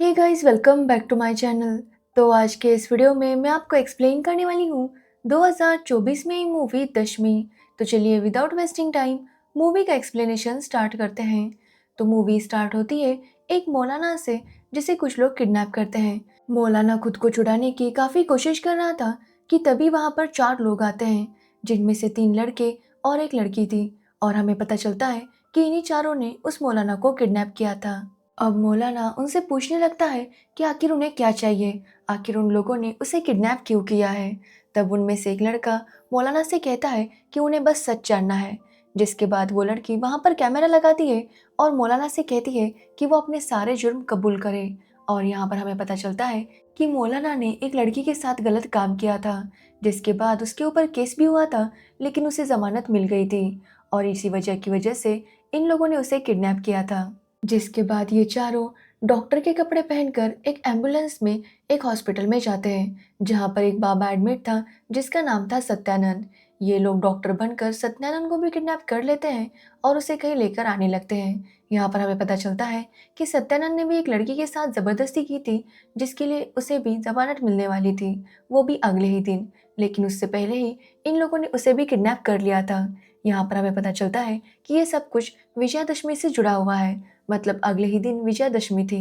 Hey guys, welcome back to my channel. तो आज के इस वीडियो में मैं आपको एक्सप्लेन करने वाली हूँ 2024 में ही मूवी दशमी। तो चलिए विदाउट वेस्टिंग टाइम मूवी का एक्सप्लेनेशन स्टार्ट करते हैं। तो मूवी स्टार्ट होती है एक मौलाना से जिसे कुछ लोग किडनैप करते हैं। मौलाना खुद को छुड़ाने की काफ़ी कोशिश कर रहा था कि तभी वहाँ पर 4 लोग आते हैं, जिनमें से 3 लड़के और एक लड़की थी। और हमें पता चलता है कि इन्हीं चारों ने उस मौलाना को किडनैप किया था। अब मौलाना उनसे पूछने लगता है कि आखिर उन्हें क्या चाहिए, आखिर उन लोगों ने उसे किडनैप क्यों किया है। तब उनमें से एक लड़का मौलाना से कहता है कि उन्हें बस सच जानना है। जिसके बाद वो लड़की वहाँ पर कैमरा लगाती है और मौलाना से कहती है कि वो अपने सारे जुर्म कबूल करे। और यहाँ पर हमें पता चलता है कि मौलाना ने एक लड़की के साथ गलत काम किया था, जिसके बाद उसके ऊपर केस भी हुआ था, लेकिन उसे जमानत मिल गई थी। और इसी वजह की वजह से इन लोगों ने उसे किडनैप किया था। जिसके बाद ये चारों डॉक्टर के कपड़े पहनकर एक एम्बुलेंस में एक हॉस्पिटल में जाते हैं, जहाँ पर एक बाबा एडमिट था जिसका नाम था सत्यानंद। ये लोग डॉक्टर बनकर सत्यानंद को भी किडनैप कर लेते हैं और उसे कहीं लेकर आने लगते हैं। यहाँ पर हमें पता चलता है कि सत्यानंद ने भी एक लड़की के साथ ज़बरदस्ती की थी, जिसके लिए उसे भी जमानत मिलने वाली थी, वो भी अगले ही दिन। लेकिन उससे पहले ही इन लोगों ने उसे भी किडनैप कर लिया था। यहाँ पर हमें पता चलता है कि ये सब कुछ विजयादशमी से जुड़ा हुआ है, मतलब अगले ही दिन विजयादशमी थी।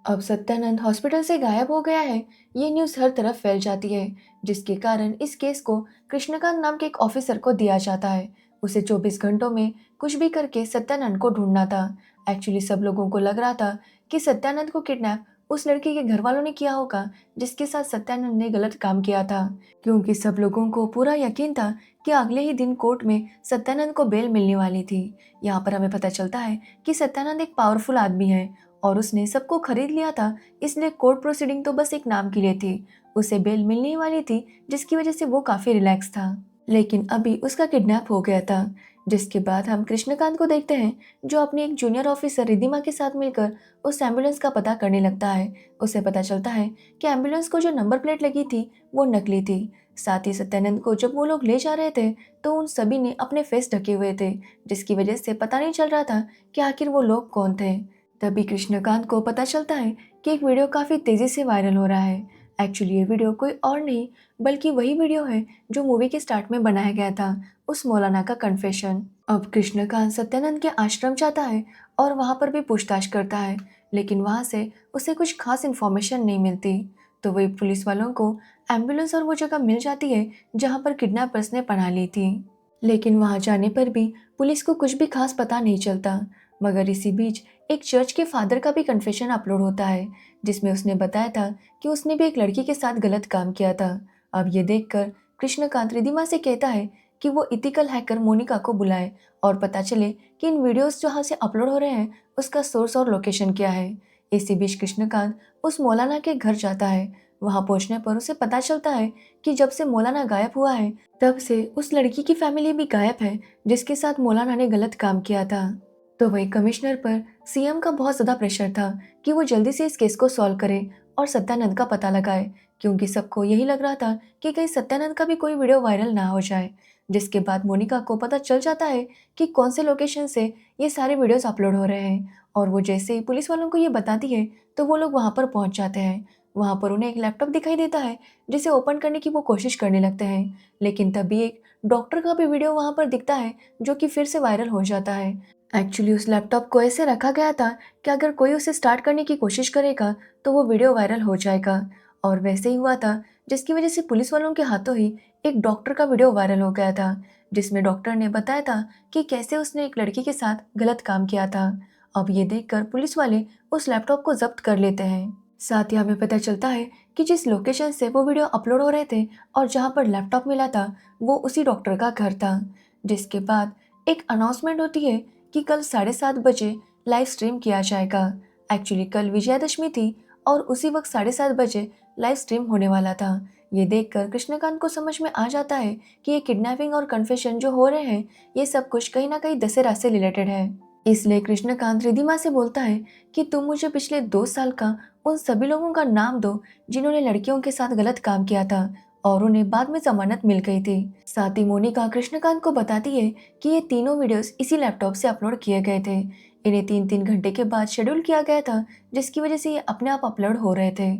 अब सत्यानंद हॉस्पिटल से गायब हो गया है, ये न्यूज़ हर तरफ फैल जाती है, जिसके कारण इस केस को कृष्णकांत नाम के एक ऑफिसर को दिया जाता है। उसे 24 घंटों में कुछ भी करके सत्यानंद को ढूंढना था। एक्चुअली सब लोगों को लग रहा था कि सत्यानंद को किडनैप उस लड़की के घर वालों ने किया होगा जिसके साथ सत्यानंद ने गलत काम किया था, क्योंकि सब लोगों को पूरा यकीन था कि अगले ही दिन कोर्ट में सत्यानंद को बेल मिलने वाली थी। यहाँ पर हमें पता चलता है कि सत्यानंद एक पावरफुल आदमी है और उसने सबको खरीद लिया था, इसलिए कोर्ट प्रोसीडिंग तो बस एक नाम के लिए थी। उसे बेल मिलने ही वाली थी, जिसकी वजह से वो काफी रिलैक्स था। लेकिन अभी उसका किडनैप हो गया था। जिसके बाद हम कृष्णकांत को देखते हैं, जो अपनी एक जूनियर ऑफिसर रिधिमा के साथ मिलकर उस एम्बुलेंस का पता करने लगता है। उसे पता चलता है कि एम्बुलेंस को जो नंबर प्लेट लगी थी वो नकली थी। साथ ही सत्यानंद को जब वो लोग ले जा रहे थे तो उन सभी ने अपने फेस ढके हुए थे, जिसकी वजह से पता नहीं चल रहा था कि आखिर वो लोग कौन थे। तभी कृष्णकांत को पता चलता है कि एक वीडियो काफ़ी तेज़ी से वायरल हो रहा है। एक्चुअली ये वीडियो कोई और नहीं बल्कि वही वीडियो है जो मूवी के स्टार्ट में बनाया गया था, उस मौलाना का कन्फेशन। अब कृष्णकांत सत्यानंद के आश्रम जाता है और वहाँ पर भी पूछताछ करता है, लेकिन वहाँ से उसे कुछ खास इन्फॉर्मेशन नहीं मिलती। तो वही पुलिस वालों को एम्बुलेंस और वो जगह मिल जाती है जहाँ पर किडनैपर्स ने पनाह ली थी। लेकिन वहां जाने पर भी पुलिस को कुछ भी खास पता नहीं चलता। मगर इसी बीच एक चर्च के फादर का भी कन्फेशन अपलोड होता है, जिसमें उसने बताया था कि उसने भी एक लड़की के साथ गलत काम किया था। अब ये देखकर कृष्णकांत रिधिमा से कहता है कि वो इथिकल हैकर मोनिका को बुलाए और पता चले कि इन वीडियोस जहाँ से अपलोड हो रहे हैं उसका सोर्स और लोकेशन क्या है। इसी बीच कृष्णकांत उस मौलाना के घर जाता है। वहां पहुंचने पर उसे पता चलता है कि जब से मौलाना गायब हुआ है तब से उस लड़की की फैमिली भी गायब है, जिसके साथ मौलाना ने गलत काम किया था। तो वही कमिश्नर पर सीएम का बहुत ज़्यादा प्रेशर था कि वो जल्दी से इस केस को सॉल्व करे और सत्यानंद का पता लगाए, क्योंकि सबको यही लग रहा था कि कहीं सत्यानंद का भी कोई वीडियो वायरल ना हो जाए। जिसके बाद मोनिका को पता चल जाता है कि कौन से लोकेशन से ये सारे वीडियोस अपलोड हो रहे हैं, और वो जैसे ही पुलिस वालों को ये बताती है तो वो लोग वहाँ पर पहुँच जाते हैं। वहाँ पर उन्हें एक लैपटॉप दिखाई देता है, जिसे ओपन करने की वो कोशिश करने लगते हैं। लेकिन तभी एक डॉक्टर का भी वीडियो वहाँ पर दिखता है, जो कि फिर से वायरल हो जाता है। एक्चुअली उस लैपटॉप को ऐसे रखा गया था कि अगर कोई उसे स्टार्ट करने की कोशिश करेगा तो वो वीडियो वायरल हो जाएगा। और वैसे ही हुआ था, जिसकी वजह से पुलिस वालों के हाथों ही एक डॉक्टर का वीडियो वायरल हो गया था, जिसमें डॉक्टर ने बताया था कि कैसे उसने एक लड़की के साथ गलत काम किया था। अब ये देखकर पुलिस वाले उस लैपटॉप को जब्त कर लेते हैं। साथ ही हमें पता चलता है कि जिस लोकेशन से वो वीडियो अपलोड हो रहे थे और जहाँ पर लैपटॉप मिला था वो उसी डॉक्टर का घर था। जिसके बाद एक अनाउंसमेंट होती है कि कल 7:30 बजे लाइव स्ट्रीम किया जाएगा। एक्चुअली कल विजयादशमी थी और उसी वक्त 7:30 बजे लाइव स्ट्रीम होने वाला था। ये देखकर कृष्णकांत को समझ में आ जाता है कि ये किडनैपिंग और कन्फेशन जो हो रहे हैं ये सब कुछ कहीं ना कहीं दशहरा से रिलेटेड है। इसलिए कृष्णकांत रिधिमा से बोलता है कि तुम मुझे पिछले 2 साल का उन सभी लोगों का नाम दो जिन्होंने लड़कियों के साथ गलत काम किया था और उन्हें बाद में जमानत मिल गई थी। साथ ही मोनिका कृष्णकांत को बताती है कि ये तीनों वीडियोस इसी लैपटॉप से अपलोड किए गए थे। इन्हें 3-3 घंटे के बाद शेड्यूल किया गया था, जिसकी वजह से ये अपने आप अपलोड हो रहे थे।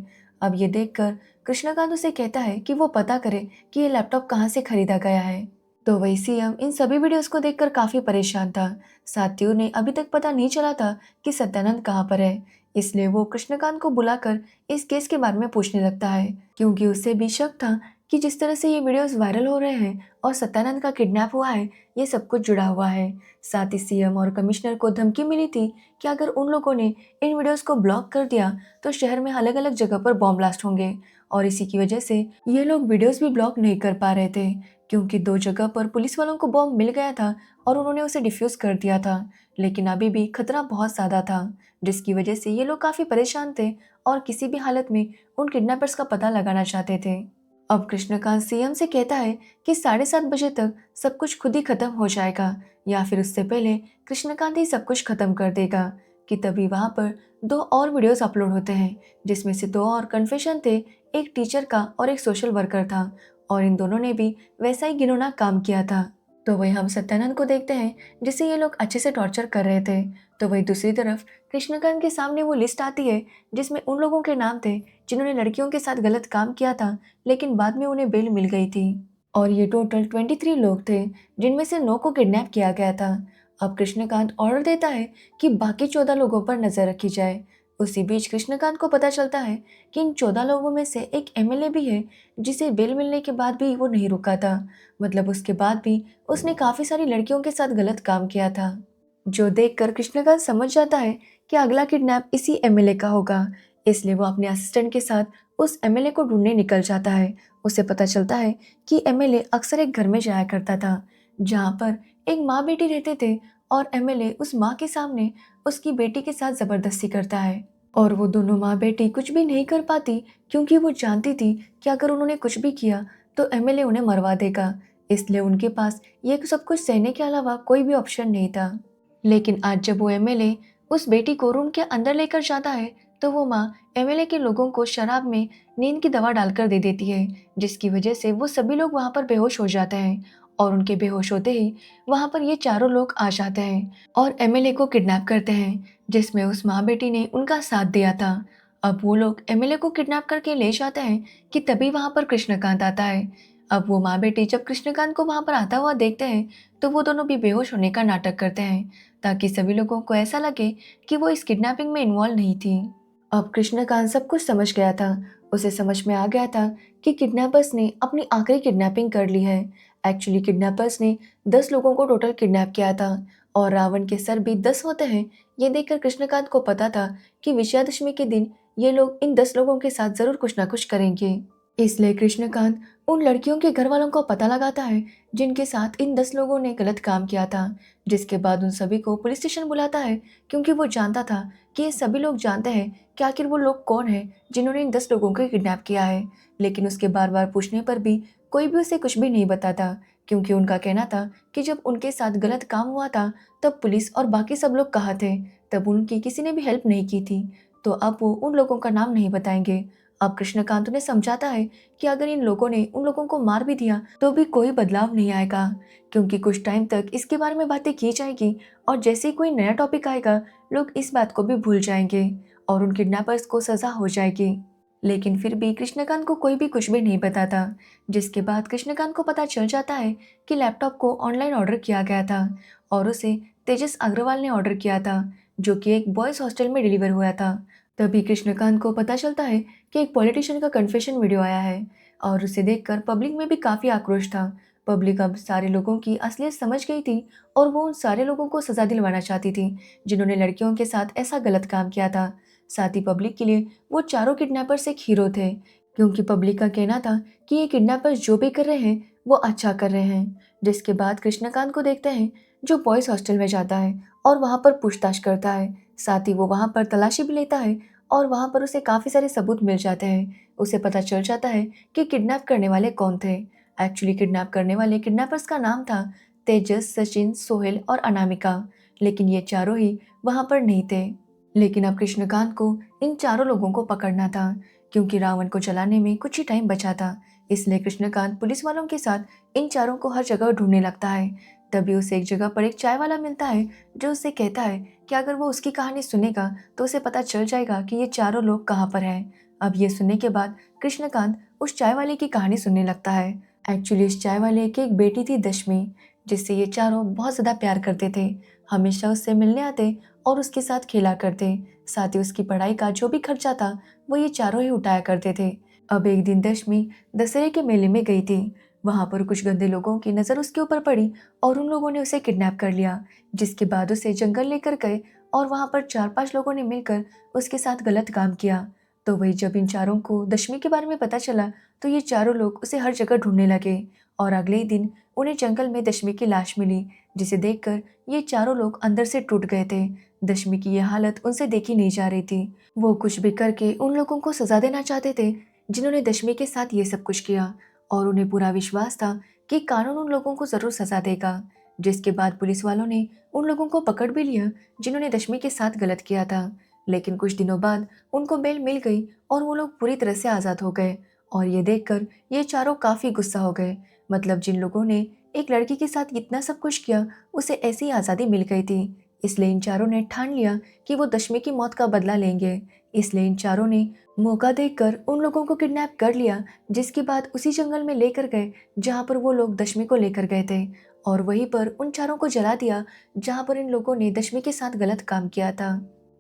अब ये देखकर कृष्णकांत उसे कहता है कि वो पता करे कि ये लैपटॉप कहाँ से खरीदा गया है। तो वही सीएम इन सभी वीडियोस को देखकर काफी परेशान था। साथ ही उन्हें अभी तक पता नहीं चला था कि सत्यानंद कहाँ पर है। इसलिए वो कृष्णकांत को बुलाकर इस केस के बारे में पूछने लगता है, क्योंकि उसे भी शक था कि जिस तरह से ये वीडियोस वायरल हो रहे हैं और सत्यानंद का किडनैप हुआ है, ये सब कुछ जुड़ा हुआ है। साथ ही सीएम और कमिश्नर को धमकी मिली थी कि अगर उन लोगों ने इन वीडियोस को ब्लॉक कर दिया तो शहर में अलग अलग जगह पर बॉम्ब ब्लास्ट होंगे, और इसी की वजह से ये लोग वीडियोस भी ब्लॉक नहीं कर पा रहे थे, क्योंकि 2 जगह पर पुलिस वालों को बॉम्ब मिल गया था और उन्होंने उसे डिफ्यूज कर दिया था। लेकिन अभी भी खतरा बहुत ज़्यादा था, जिसकी वजह से ये लोग काफ़ी परेशान थे और किसी भी हालत में उन किडनैपर्स का पता लगाना चाहते थे। अब कृष्णकांत सीएम से कहता है कि 7:30 बजे तक सब कुछ खुद ही खत्म हो जाएगा, या फिर उससे पहले कृष्णकांत ही सब कुछ खत्म कर देगा। कि तभी वहां पर 2 और वीडियोस अपलोड होते हैं, जिसमें से 2 और कन्फेशन थे, एक टीचर का और एक सोशल वर्कर था, और इन दोनों ने भी वैसा ही घिनौना काम किया था। तो वही हम सत्यानंद को देखते हैं, जिसे ये लोग अच्छे से टॉर्चर कर रहे थे। तो वही दूसरी तरफ कृष्णकांत के सामने वो लिस्ट आती है जिसमें उन लोगों के नाम थे जिन्होंने लड़कियों के साथ गलत काम किया था, लेकिन बाद में उन्हें बेल मिल गई थी। और ये टोटल 23 लोग थे, जिनमें से 9 को किडनैप किया गया था। अब कृष्णकांत ऑर्डर देता है कि बाकी 14 लोगों पर नजर रखी जाए। उसी बीच कृष्णकांत को पता चलता है कि इन 14 लोगों में से एक एमएलए भी है, जिसे बेल मिलने के बाद भी वो नहीं रुका था। मतलब उसके बाद भी उसने काफी सारी लड़कियों के साथ गलत काम किया था। जो देखकर कृष्णकांत समझ जाता है कि अगला किडनैप इसी एमएलए का होगा। इसलिए वो अपने असिस्टेंट के साथ उस एमएलए को ढूंढने निकल जाता है। उसे पता चलता है कि एमएलए अक्सर एक घर में जाया करता था, जहाँ पर एक माँ बेटी रहते थे, और एमएलए उस माँ के सामने उसकी बेटी के साथ जबरदस्ती करता है। और वो दोनों माँ बेटी कुछ भी नहीं कर पाती, क्योंकि वो जानती थी कि अगर उन्होंने कुछ भी किया तो एमएलए उन्हें मरवा देगा। इसलिए उनके पास ये सब कुछ सहने के अलावा कोई भी ऑप्शन नहीं था। लेकिन आज जब वो एमएलए उस बेटी को रूम के अंदर लेकर जाता है, तो वो माँ एमएलए के लोगों को शराब में नींद की दवा डालकर दे देती है, जिसकी वजह से वो सभी लोग वहां पर बेहोश हो जाते हैं। और उनके बेहोश होते ही वहां पर ये चारों लोग आ जाते हैं और एमएलए को किडनैप करते हैं, जिसमें उस माँ बेटी ने उनका साथ दिया था। अब वो लोग एमएलए को किडनैप करके ले जाते हैं कि तभी वहां पर कृष्णकांत आता है। अब वो माँ बेटी जब कृष्णकांत को वहां पर आता हुआ देखते हैं, तो वो दोनों भी बेहोश होने का नाटक करते हैं, ताकि सभी लोगों को ऐसा लगे कि वो इस किडनैपिंग में इन्वॉल्व नहीं थी। अब कृष्णकांत सब कुछ समझ गया था। उसे समझ में आ गया था कि किडनैपर्स ने अपनी आखिरी किडनैपिंग कर ली है। एक्चुअली किडनैपर्स ने 10 लोगों को टोटल किडनैप किया था, और रावण के सर भी 10 होते हैं। ये देखकर कृष्णकांत को पता था कि विजयादशमी के दिन ये लोग इन 10 लोगों के साथ जरूर कुछ ना कुछ करेंगे। इसलिए कृष्णकांत उन लड़कियों के घर वालों को पता लगाता है जिनके साथ इन 10 लोगों ने गलत काम किया था। जिसके बाद उन सभी को पुलिस स्टेशन बुलाता है, क्योंकि वो जानता था कि ये सभी लोग जानते हैं कि आखिर वो लोग कौन हैं जिन्होंने इन 10 लोगों को किडनैप किया है। लेकिन उसके बार बार पूछने पर भी कोई भी उसे कुछ भी नहीं बताता, क्योंकि उनका कहना था कि जब उनके साथ गलत काम हुआ था तब पुलिस और बाकी सब लोग कहाँ थे, तब उनकी किसी ने भी हेल्प नहीं की थी। तो अब वो उन लोगों का नाम नहीं बताएंगे। अब कृष्णकांत उन्हें समझाता है कि अगर इन लोगों ने उन लोगों को मार भी दिया तो भी कोई बदलाव नहीं आएगा, क्योंकि कुछ टाइम तक इसके बारे में बातें की जाएगी, और जैसे ही कोई नया टॉपिक आएगा लोग इस बात को भी भूल जाएंगे और उन किडनैपर्स को सजा हो जाएगी। लेकिन फिर भी कृष्णकांत को कोई भी कुछ भी नहीं बताता। जिसके बाद कृष्णकांत को पता चल जाता है कि लैपटॉप को ऑनलाइन ऑर्डर किया गया था, और उसे तेजस अग्रवाल ने ऑर्डर किया था, जो कि एक बॉयज़ हॉस्टल में डिलीवर हुआ था। तभी कृष्णकांत को पता चलता है कि एक पॉलिटिशियन का कन्फेशन वीडियो आया है, और उसे देखकर पब्लिक में भी काफ़ी आक्रोश था। पब्लिक अब सारे लोगों की असलियत समझ गई थी, और वो उन सारे लोगों को सज़ा दिलवाना चाहती थी जिन्होंने लड़कियों के साथ ऐसा गलत काम किया था। साथ ही पब्लिक के लिए वो चारों किडनैपर्स एक हीरो थे, क्योंकि पब्लिक का कहना था कि ये किडनैपर्स जो भी कर रहे हैं वो अच्छा कर रहे हैं। जिसके बाद कृष्णकांत को देखते हैं, जो बॉयज़ हॉस्टल में जाता है और वहाँ पर पूछताछ करता है। साथ ही वो वहाँ पर तलाशी भी लेता है, और वहाँ पर उसे काफ़ी सारे सबूत मिल जाते हैं। उसे पता चल जाता है कि किडनैप करने वाले कौन थे। एक्चुअली किडनैप करने वाले किडनैपर्स का नाम था तेजस, सचिन, सोहेल और अनामिका। लेकिन ये चारों ही वहाँ पर नहीं थे। लेकिन अब कृष्णकांत को इन चारों लोगों को पकड़ना था, क्योंकि रावण को जलाने में कुछ ही टाइम बचा था। इसलिए कृष्णकांत पुलिस वालों के साथ इन चारों को हर जगह ढूंढने लगता है। तभी उसे एक जगह पर एक चाय वाला मिलता है, जो उससे कहता है कि अगर वो उसकी कहानी सुनेगा तो उसे पता चल जाएगा कि ये चारों लोग कहाँ पर हैं। अब ये सुनने के बाद कृष्णकांत उस चाय वाले की कहानी सुनने लगता है। एक्चुअली इस चाय वाले की एक बेटी थी दशमी, जिससे ये चारों बहुत ज़्यादा प्यार करते थे। हमेशा उससे मिलने आते और उसके साथ खेला करते। साथ ही उसकी पढ़ाई का जो भी खर्चा था वो ये चारों ही उठाया करते थे। अब एक दिन दशमी दशहरे के मेले में गई थी। वहां पर कुछ गंदे लोगों की नज़र उसके ऊपर पड़ी और उन लोगों ने उसे किडनैप कर लिया, जिसके बाद उसे जंगल लेकर गए और वहां पर 4-5 लोगों ने मिलकर उसके साथ गलत काम किया। तो वही जब इन चारों को दशमी के बारे में पता चला तो ये चारों लोग उसे हर जगह ढूंढने लगे और अगले ही दिन उन्हें जंगल में दशमी की लाश मिली, जिसे देखकर ये चारों लोग अंदर से टूट गए थे। दशमी की यह हालत उनसे देखी नहीं जा रही थी। वो कुछ भी करके उन लोगों को सजा देना चाहते थे जिन्होंने दशमी के साथ ये सब कुछ किया, और उन्हें पूरा विश्वास था कि कानून उन लोगों को जरूर सजा देगा। जिसके बाद पुलिस वालों ने उन लोगों को पकड़ भी लिया जिन्होंने दशमी के साथ गलत किया था। लेकिन कुछ दिनों बाद उनको बेल मिल गई और वो लोग पूरी तरह से आज़ाद हो गए। और ये देखकर ये चारों काफ़ी गुस्सा हो गए। मतलब जिन लोगों ने एक लड़की के साथ इतना सब कुछ किया उसे ऐसी आज़ादी मिल गई थी। इसलिए इन चारों ने ठान लिया कि वो दशमी की मौत का बदला लेंगे। इसलिए इन चारों ने मौका देखकर उन लोगों को किडनैप कर लिया, जिसके बाद उसी जंगल में लेकर गए जहाँ पर वो लोग दशमी को लेकर गए थे, और वहीं पर उन चारों को जला दिया जहाँ पर इन लोगों ने दशमी के साथ गलत काम किया था।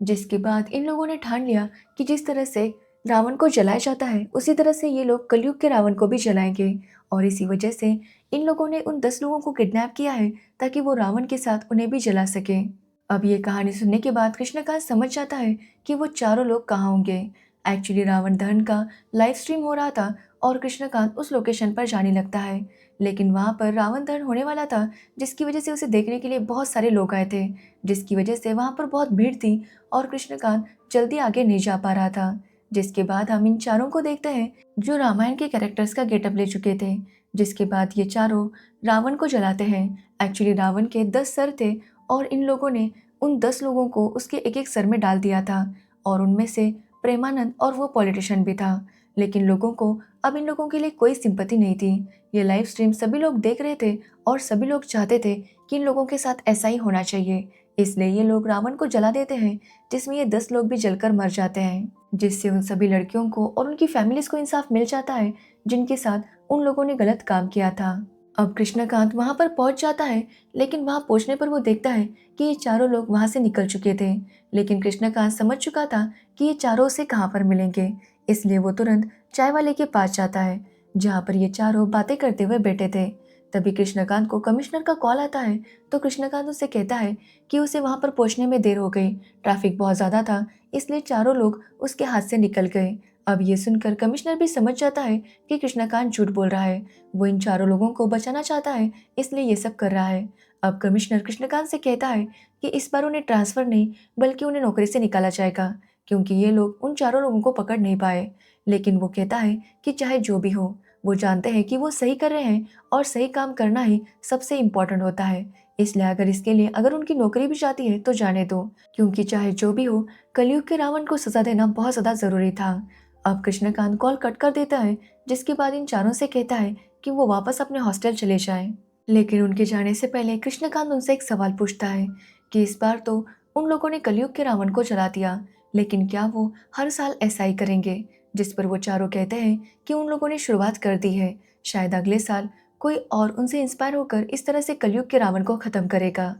जिसके बाद इन लोगों ने ठान लिया कि जिस तरह से रावण को जलाया जाता है उसी तरह से ये लोग कलयुग के रावण को भी जलाएंगे। और इसी वजह से इन लोगों ने उन 10 लोगों को किडनैप किया है ताकि वो रावण के साथ उन्हें भी जला सके। अब ये कहानी सुनने के बाद कृष्णकांत समझ जाता है कि वो चारों लोग कहाँ होंगे। एक्चुअली रावण दहन का लाइव स्ट्रीम हो रहा था और कृष्णकांत उस लोकेशन पर जाने लगता है। लेकिन वहाँ पर रावण दहन होने वाला था, जिसकी वजह से उसे देखने के लिए बहुत सारे लोग आए थे, जिसकी वजह से वहाँ पर बहुत भीड़ थी और कृष्णकांत जल्दी आगे नहीं जा पा रहा था। जिसके बाद हम इन चारों को देखते हैं जो रामायण के कैरेक्टर्स का गेटअप ले चुके थे। जिसके बाद ये चारों रावण को जलाते हैं। एक्चुअली रावण के 10 सर थे और इन लोगों ने उन 10 लोगों को उसके एक एक सर में डाल दिया था, और उनमें से प्रेमानंद और वो पॉलिटिशियन भी था। लेकिन लोगों को अब इन लोगों के लिए कोई सिंपैथी नहीं थी। ये लाइव स्ट्रीम सभी लोग देख रहे थे और सभी लोग चाहते थे कि इन लोगों के साथ ऐसा ही होना चाहिए। इसलिए ये लोग रावण को जला देते हैं, जिसमें ये 10 लोग भी जलकर मर जाते हैं, जिससे उन सभी लड़कियों को और उनकी फैमिलीज को इंसाफ मिल जाता है जिनके साथ उन लोगों ने गलत काम किया था। अब कृष्णकांत वहां पर पहुंच जाता है, लेकिन वहां पहुंचने पर वो देखता है कि ये चारों लोग वहां से निकल चुके थे। लेकिन कृष्णकांत समझ चुका था कि ये चारों उसे कहाँ पर मिलेंगे, इसलिए वो तुरंत चाय वाले के पास जाता है जहाँ पर ये चारों बातें करते हुए बैठे थे। तभी कृष्णकांत को कमिश्नर का कॉल आता है, तो कृष्णकांत उससे कहता है कि उसे वहां पर पहुंचने में देर हो गई, ट्रैफिक बहुत ज्यादा था, इसलिए चारों लोग उसके हाथ से निकल गए। अब ये सुनकर कमिश्नर भी समझ जाता है कि कृष्णकांत झूठ बोल रहा है, वो इन चारों लोगों को बचाना चाहता है इसलिए ये सब कर रहा है। अब कमिश्नर कृष्णकांत से कहता है कि इस बार उन्हें ट्रांसफर नहीं बल्कि उन्हें नौकरी से निकाला जाएगा, क्योंकि ये लोग उन चारों लोगों को पकड़ नहीं पाए। लेकिन वो कहता है कि चाहे जो भी हो, वो जानते हैं कि वो सही कर रहे हैं और सही काम करना ही सबसे इम्पोर्टेंट होता है। इसलिए अगर इसके लिए अगर उनकी नौकरी भी जाती है तो जाने दो, क्योंकि चाहे जो भी हो कलयुग के रावण को सजा देना बहुत ज़्यादा ज़रूरी था। अब कृष्णकांत कॉल कट कर देता है, जिसके बाद इन चारों से कहता है कि वो वापस अपने हॉस्टल चले जाएं। लेकिन उनके जाने से पहले कृष्णकांत उनसे एक सवाल पूछता है कि इस बार तो उन लोगों ने कलयुग के रावण को जला दिया, लेकिन क्या वो हर साल ऐसा ही करेंगे? जिस पर वो चारों कहते हैं कि उन लोगों ने शुरुआत कर दी है, शायद अगले साल कोई और उनसे इंस्पायर होकर इस तरह से कलयुग के रावण को खत्म करेगा।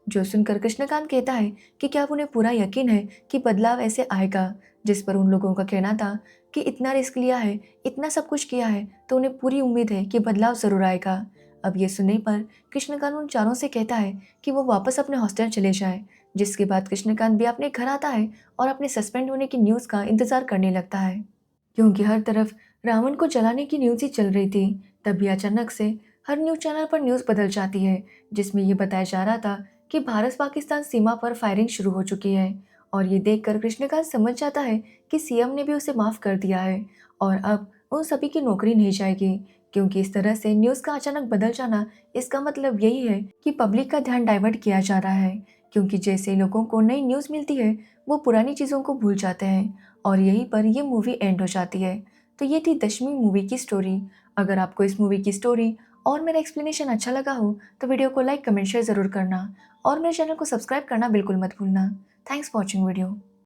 जो सुनकर कृष्णकांत कहता है कि क्या उन्हें पूरा यकीन है कि बदलाव ऐसे आएगा। जिस पर उन लोगों का कहना था कि इतना रिस्क लिया है, इतना सब कुछ किया है, तो उन्हें पूरी उम्मीद है कि बदलाव जरूर आएगा। अब ये सुनने पर कृष्णकांत उन चारों से कहता है कि वो वापस अपने हॉस्टल चले जाए। जिसके बाद कृष्णकांत भी अपने घर आता है और अपने सस्पेंड होने की न्यूज़ का इंतजार करने लगता है, क्योंकि हर तरफ रावण को जलाने की न्यूज़ ही चल रही थी। तभी अचानक से हर न्यूज़ चैनल पर न्यूज़ बदल जाती है, जिसमें ये बताया जा रहा था कि भारत पाकिस्तान सीमा पर फायरिंग शुरू हो चुकी है। और ये देखकर कृष्णकांत समझ जाता है कि सीएम ने भी उसे माफ़ कर दिया है और अब उन सभी की नौकरी नहीं जाएगी, क्योंकि इस तरह से न्यूज़ का अचानक बदल जाना इसका मतलब यही है कि पब्लिक का ध्यान डाइवर्ट किया जा रहा है। क्योंकि जैसे लोगों को नई न्यूज़ मिलती है वो पुरानी चीज़ों को भूल जाते हैं और यहीं पर ये मूवी एंड हो जाती है। तो ये थी दशमी मूवी की स्टोरी। अगर आपको इस मूवी की स्टोरी और मेरा एक्सप्लेनेशन अच्छा लगा हो तो वीडियो को लाइक कमेंट शेयर ज़रूर करना और मेरे चैनल को सब्सक्राइब करना बिल्कुल मत भूलना। Thanks for watching video.